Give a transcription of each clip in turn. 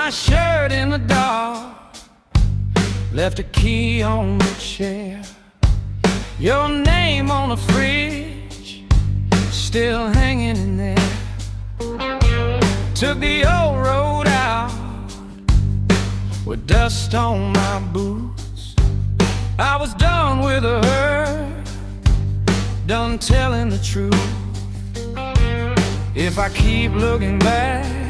my shirt in the dark, left a key on the chair. Your name on the fridge, still hanging in there. Took the old road out with dust on my boots. I was done with the hurt, done telling the truth. If I keep looking back,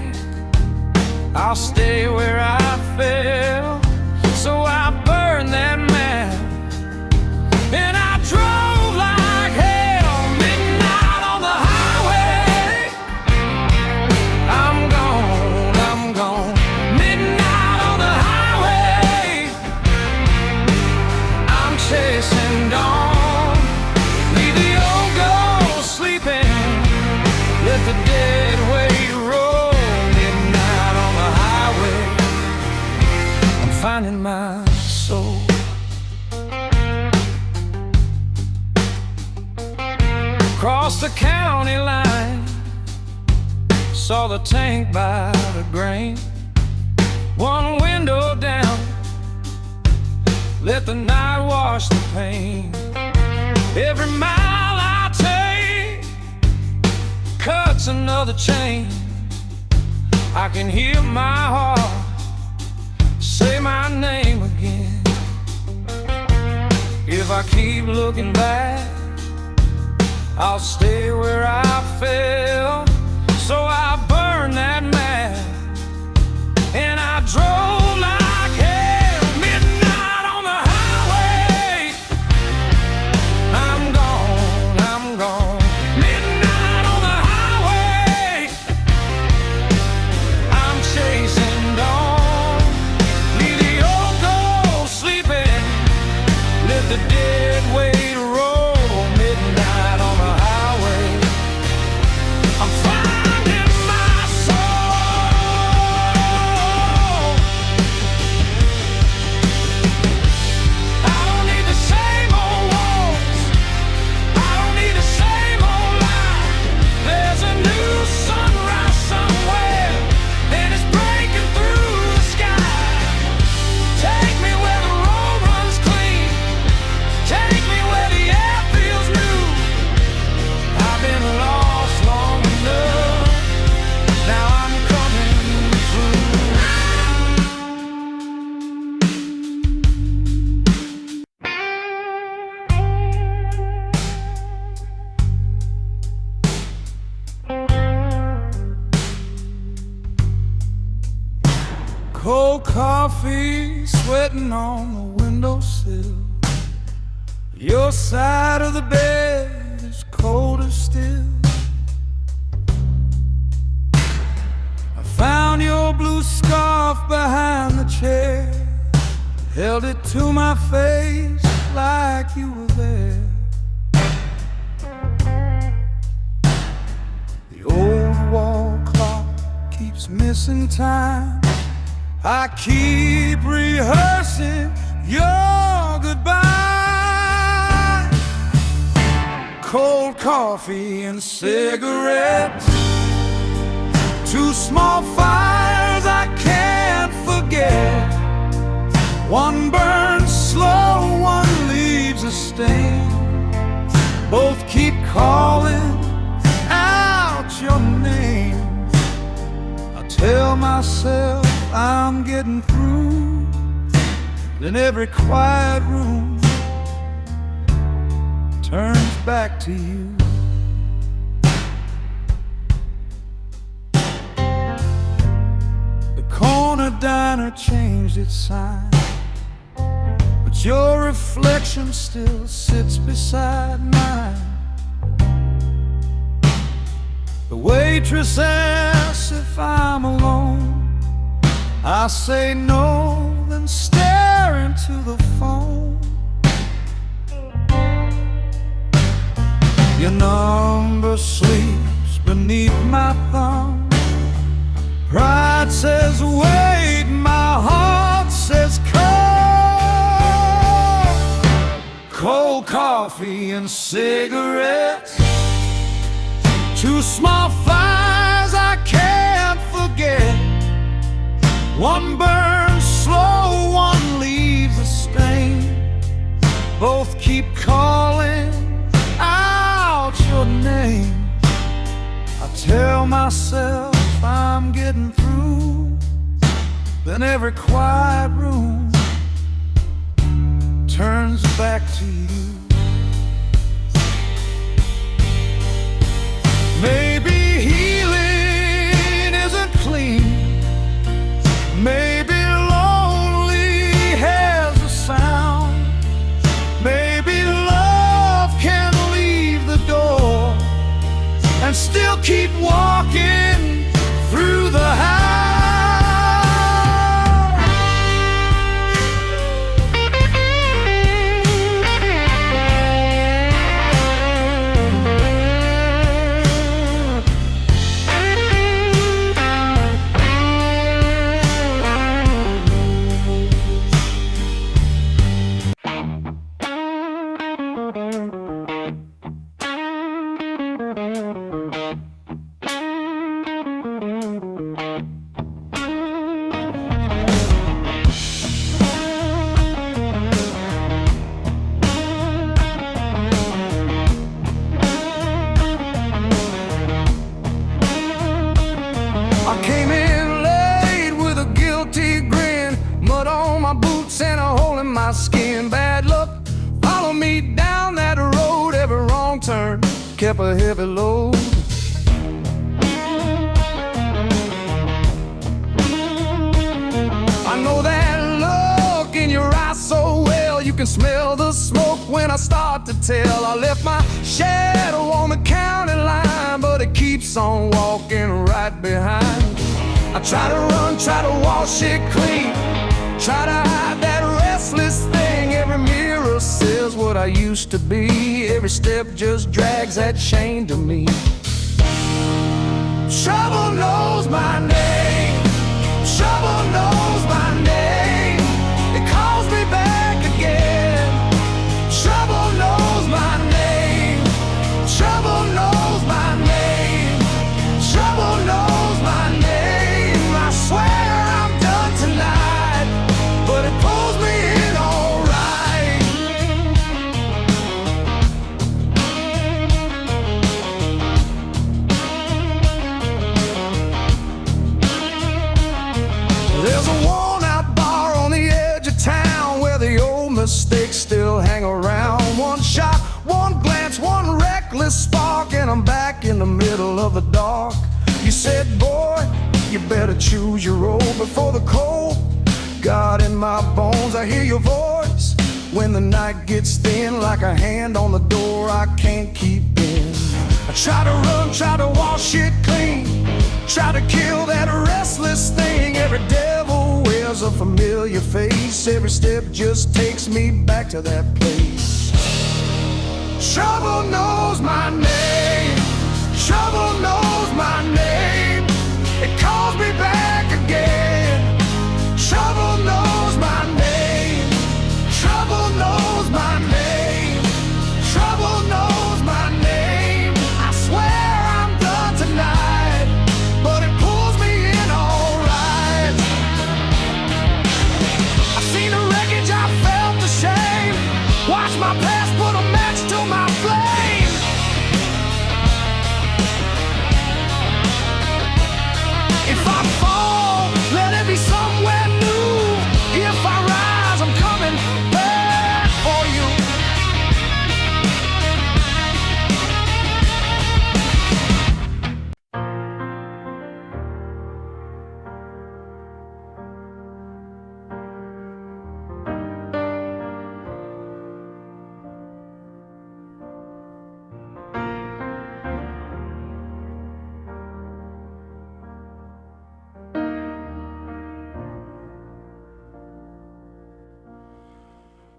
I'll stay where I fell. So I burned that map, and I drove like hell, midnight on the highway. I'm gone, midnight on the highway. I'm chasing dawn, leave the old ghost sleeping, let the dead weight roll. Midnight on the highway, I'm finding my soul. Crossed the county line, saw the tank by the grain. One window down, let the night wash the pain. Every mile I take cuts another chain. I can hear my heart say my name again. If I keep looking back, I'll stay where I fell. So I burned that map, and I drove like hell, midnight on the highway. I'm gone, midnight on the highway. I'm chasing dawn, leave the old ghost sleeping, let the dead weight roll. Midnight on the highway, I'm finding my soul. I don't need the same old walls, I don't need the same old life. There's a new sunrise somewhere, and it's breaking through the sky. Take me where the road runs clean, take me where the air feels new. I've been lost long enough, now I'm coming through. Cold coffee sweating on the windowsill. Your side of the bed is colder still. I found your blue scarf behind the chair, held it to my face like you were there. The old wall clock keeps missing time. I keep rehearsing your goodbye. Cold coffee and cigarettes, two small fires I can't forget. One burns slow, one leaves a stain. Both keep calling out your name. I tell myself I'm getting through, then every quiet room turns back to you. The corner diner changed its sign, but your reflection still sits beside mine. The waitress asks if I'm alone. I say no, then stare into the phone. Your number sleeps beneath my thumb. Pride says wait, my heart says come. Cold coffee and cigarettes, two small fires I can't forget. One burns slow, one leaves a stain. Both keep calling out your name. I tell myself I'm getting through, then every quiet room turns back to you. Maybe healing isn't clean. Maybe lonely has a sound. Maybe love can leave the door and still keep walking through the house. I came in late with a guilty grin, mud on my boots and a hole in my skin. Bad luck followed me down that road, every wrong turn kept a heavy load. I know that look in your eyes so well, you can smell the smoke when I start to tell. I left my shadow on the county line, but it keeps on walking right behind. I try to run, try to wash it clean, try to hide that restless thing. Every mirror says what I used to be, every step just drags that chain to me. Trouble knows my name, trouble knows my name. It calls me back again. Trouble knows my name, trouble knows my name, trouble knows my name. I swear I'm done tonight, but it pulls me in alright. There's a worn-out bar on the edge of town where the old mistakes still hang around. One shot, one glance, one reckless spark, and I'm back in the middle of the dark. You said, boy, you better choose your role before the cold got in my bones. I hear your voice when the night gets thin, like a hand on the door I can't keep in. I try to run, try to wash it clean, try to kill that restless thing. Every devil wears a familiar face, every step just takes me back to that place. Trouble knows my name, trouble knows my name. It calls me back again. Trouble knows my name, trouble knows my name, trouble knows my name. I swear I'm done tonight, but it pulls me in alright. I've seen the wreckage, I felt the shame, watch my past put a match to my flame. If I fall, let it be somewhere new. If I rise, I'm coming back for you.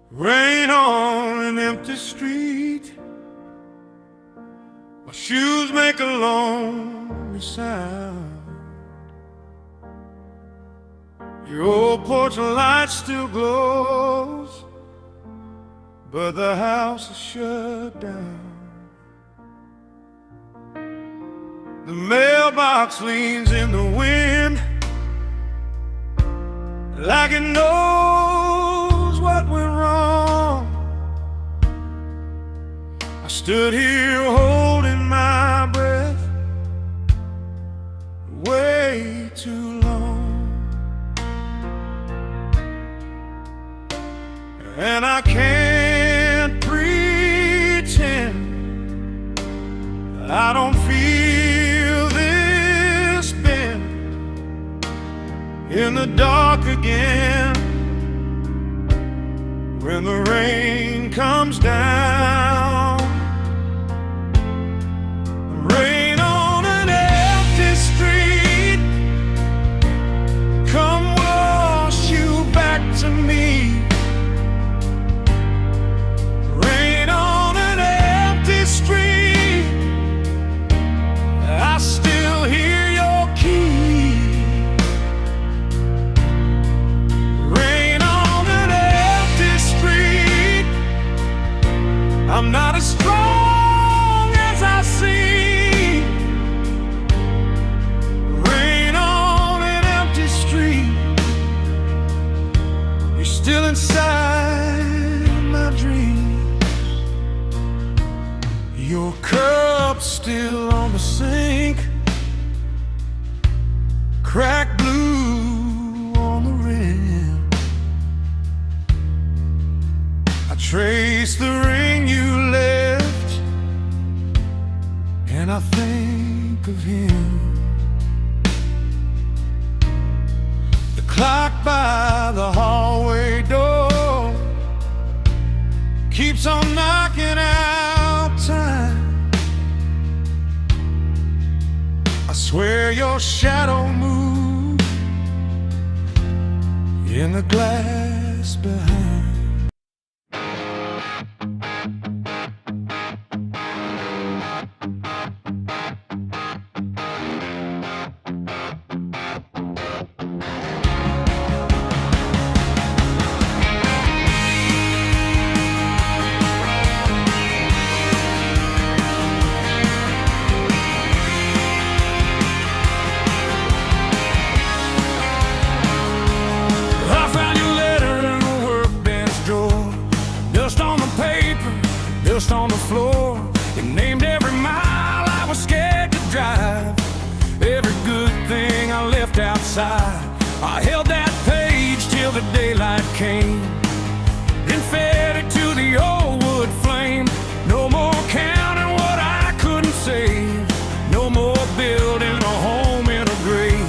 Rain on an empty street, my shoes make a lonely sound. Your old porch light still glows, but the house is shut down. The mailbox leans in the wind, like it knows what went wrong. I stood here holding my breath way too long, and I can't pretend I don't feel this bend in the dark again. When the rain comes down, rain on an empty street, come wash you back to me. Rain on an empty street, I still hear your key. Rain on an empty street, I'm not as strong as I seem. Rain on an empty street, you're still inside my dreams. Your cup's still on the sink, cracked blue on the rim. I trace the ring you left, and I think of him. The clock by the hallway door keeps on knocking out time. I swear your shadow moves in the glass behind. I found your letter in the workbench drawer, dust on the paper, dust on the floor. It named every mile I was scared to drive, every good thing I left outside. I held that page till the daylight came, then fed it to the old wood flame. No more counting what I couldn't save, no more building a home in a grave.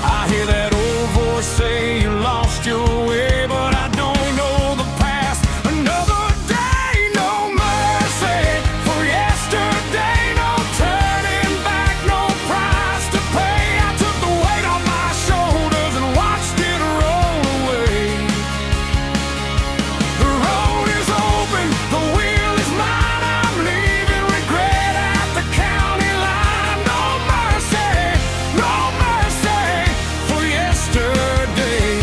I hear that old voice say you lost your way, but I don't know the past. Another day, no mercy for yesterday, no turning back, no price to pay. I took the weight off my shoulders and watched it roll away. The road is open, the wheel is mine, I'm leaving regret at the county line. No mercy for yesterday,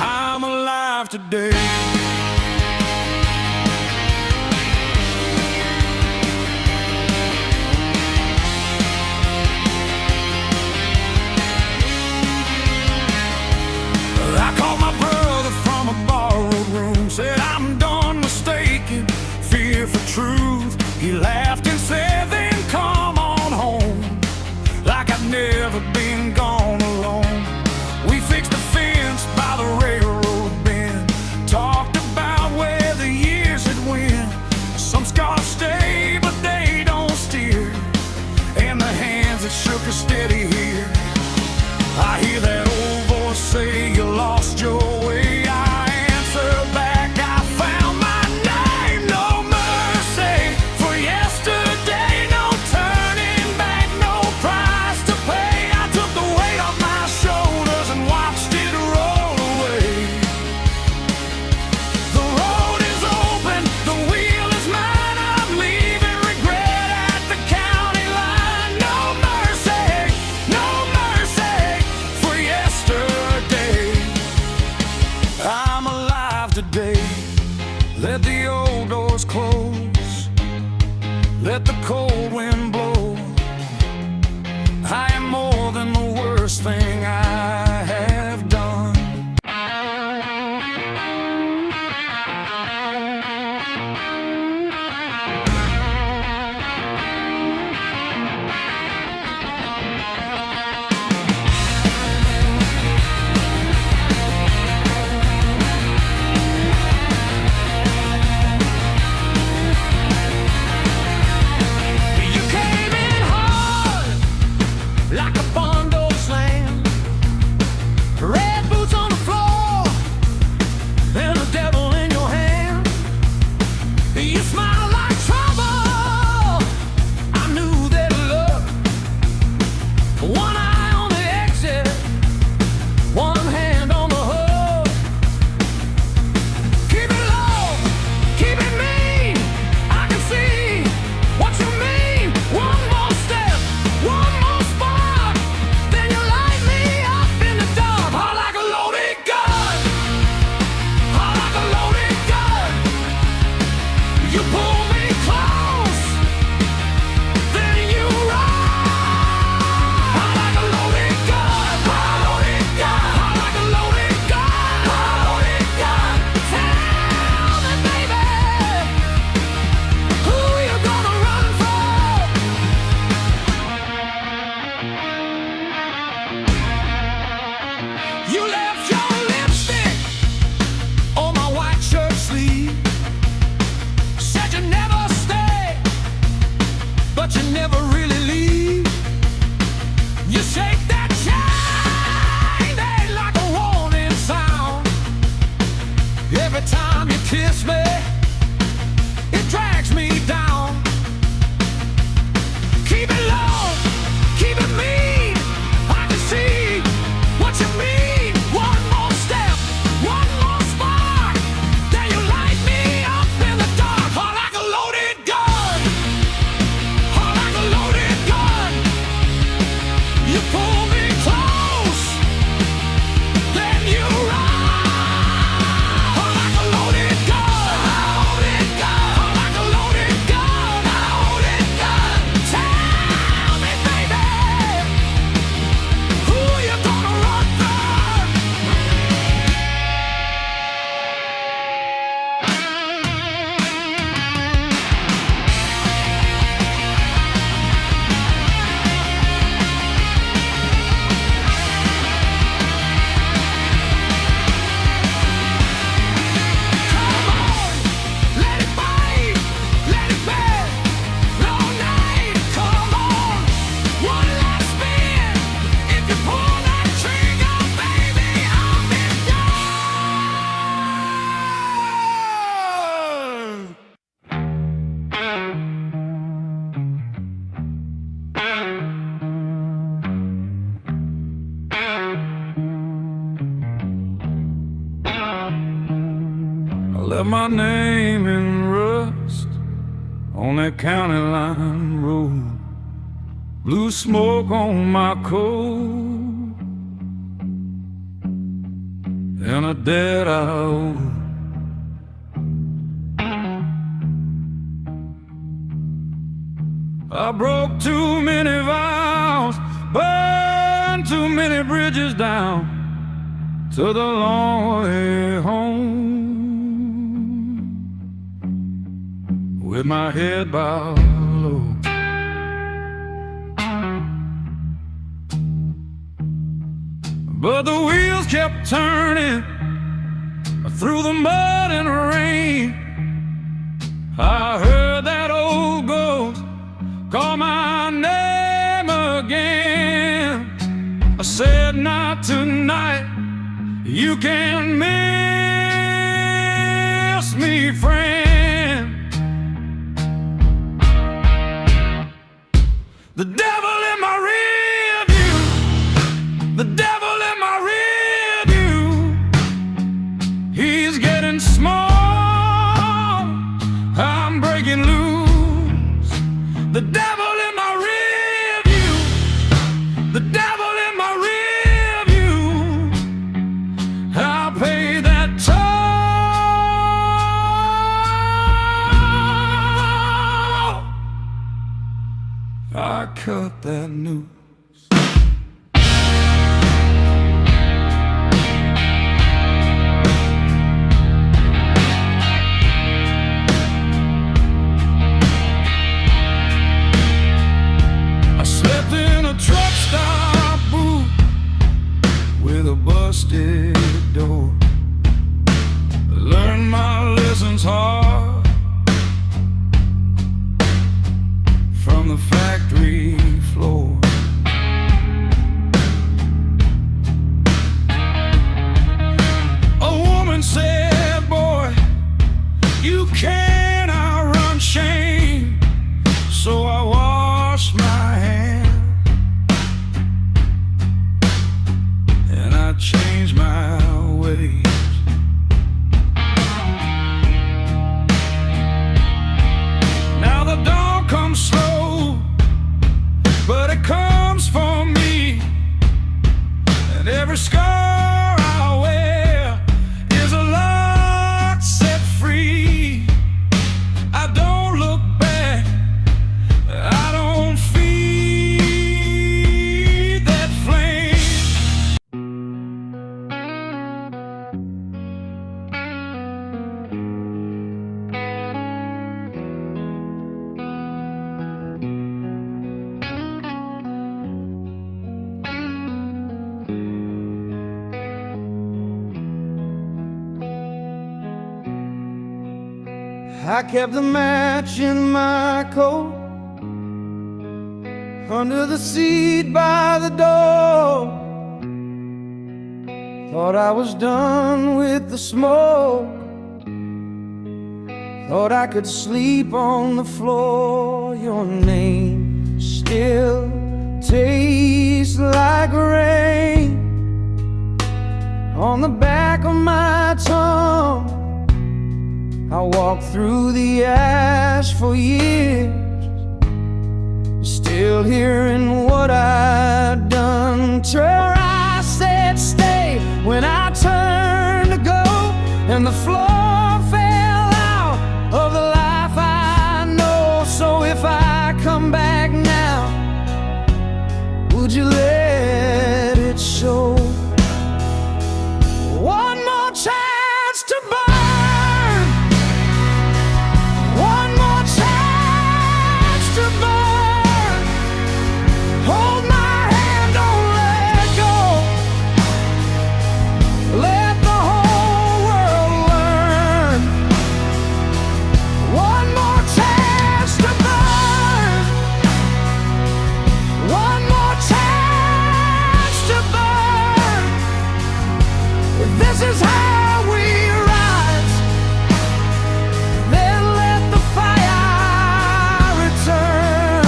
I'm alive today. I called my brother from a borrowed room, said I'm done mistaking fear for truth. He laughed and said, then come on home, like I've never been gone alone. We fixed the fence by the railroad bend, talked about where the years had went. Some scars stay, but they don't steer, and the hands that shook are steady here. I hear that old voice say you lost your way. I answer back, I found my name. No mercy for yesterday, no turning back, no price to pay. I took the weight off my shoulders and watched it roll away. The road is open, the wheel is mine, I'm leaving regret at the county line. No mercy for yesterday, I'm alive today. Let the old doors close, let the cold wind blow. I am more than the worst thing I have done. Every time you kiss me, it drags me down. Keep it low, keep it mean. I can see what you mean. One more step, one more spark, then you light me up in the dark. Hard like a loaded gun, hard like a loaded gun. You pull me close, then you run. Hard like a loaded gun, loaded gun. Hard like a loaded gun, loaded gun. Tell me, baby, who you gonna run from? Come on, let it bite, let it bend. No night, come on, one last spin. If you pull that trigger, baby, I'm in yours. I left my name in rust on that county line road. Blue smoke on my coat and a debt I owe. I broke too many vows, burned too many bridges down to the long way home, with my head bowed low. But the wheels kept turning through the mud and rain. I heard that old ghost call my name again. I said, not tonight, you can miss me, friend. The devil in my rear view, the devil in my rear view. He's getting small, I'm breaking loose. The devil in my rear view, the devil in my rear view. I'll pay that toll. I cut that noose. I slept in a truck stop booth with a busted door. Learned my lessons hard from the factory floor. A woman said, boy, you can't outrun shame. So I washed my hands and I changed my ways. Now the dawn comes slow, but it comes for me. And every scar I wear is a lock set free. I don't look back, I don't feed that flame. I kept the match in my coat, under the seat by the door. Thought I was done with the smoke. Thought I could sleep on the floor. Your name still tastes like rain on the back of my tongue. I walked through the ash for years, still hearing what I'd done. Till I said stay when I turned to go, and the floor fell out of the life I know. So if I come back now, would you let it show? One more chance to burn, one more chance to burn. Hold my hand, don't let go. Let the whole world learn. One more chance to burn, one more chance to burn. If this is how we rise, then let the fire return.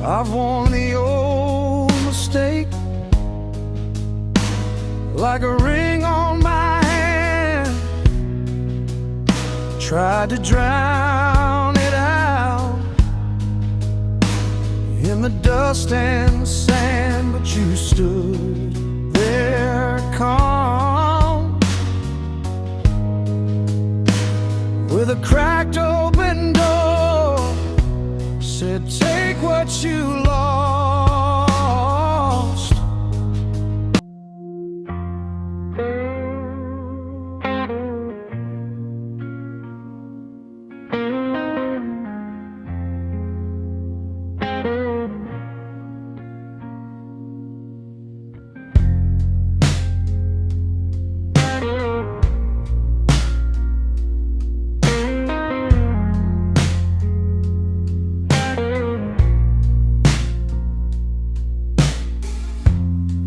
I've worn the old mistake like a ring on my hand. Tried to drown it out in the dust and the sand, but you stood there calm with a cracked open door. Said take what you lost.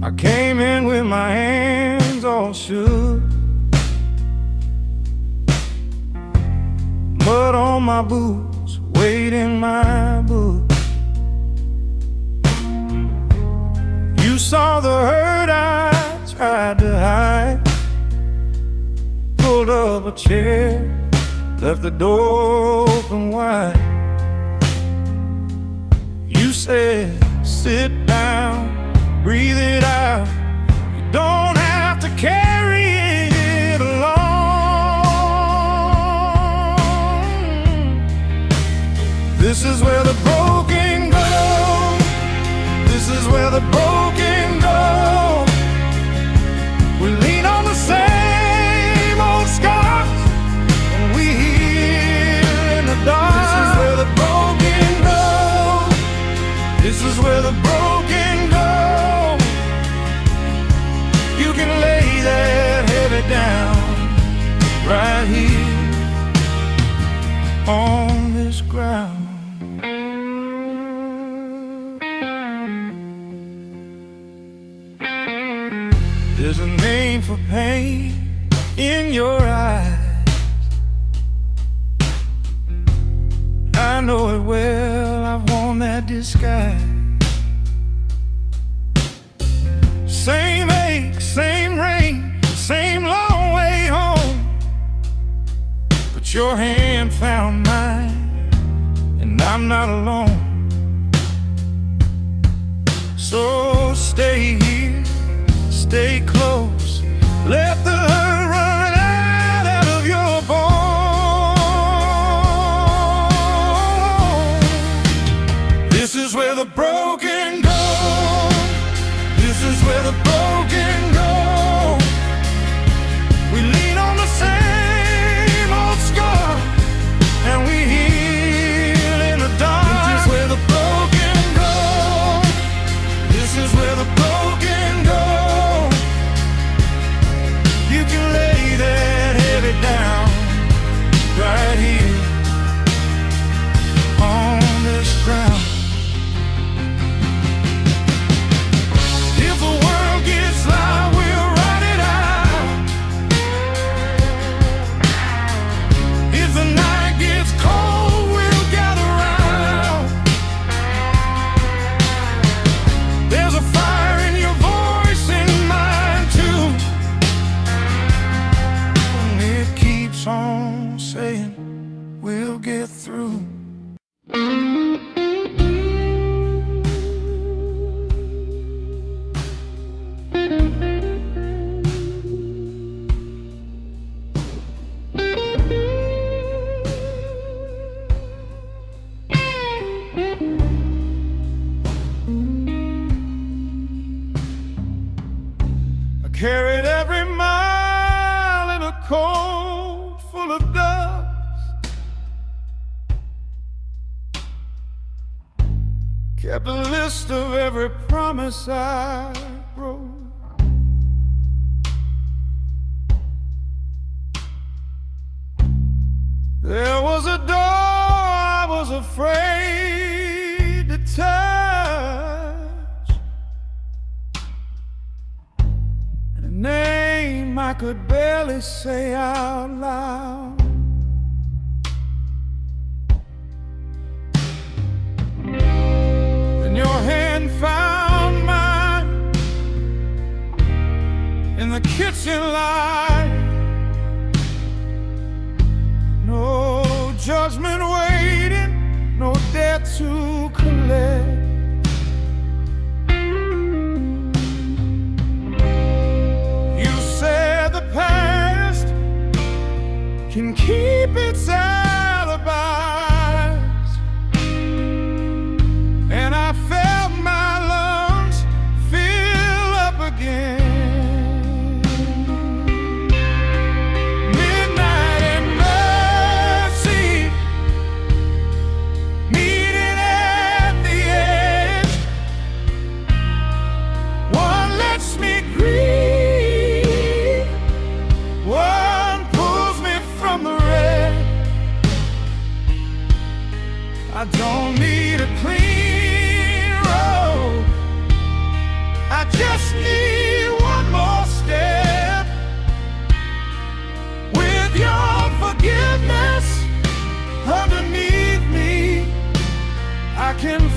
I came in with my hands all shook, mud on my boots, weight in my book. You saw the hurt I tried to hide, pulled up a chair, left the door open wide. You said, sit down, breathe it out. You don't have to carry it alone. This is where the broken go. This is where the broken go. We lean on the same old scars, and we heal in the dark. This is where the broken go. This is where the broken go. You can lay that heavy down right here on this ground. There's a name for pain in your eyes. I know it well, I've worn that disguise. Same ache, same rain, same long way home. But your hand found mine, and I'm not alone. So stay here, stay close. Let the hurt run out of your bones. This is where the broken go. This is where the broken go. We lean on the same old scar, and we heal in the dark. This is where the broken go. This is where the broken go. You can lay that heavy down right here on this ground. carried every mile in a coat full of dust. Kept a list of every promise I broke. There was a door I was afraid to touch, and a name I could barely say out loud. Then your hand found mine in the kitchen light. No judgment waiting, no debt to collect. You said the past can keep its alibis, and I felt my lungs fill up again. I don't need a clean road, I just need one more step. With your forgiveness underneath me, I can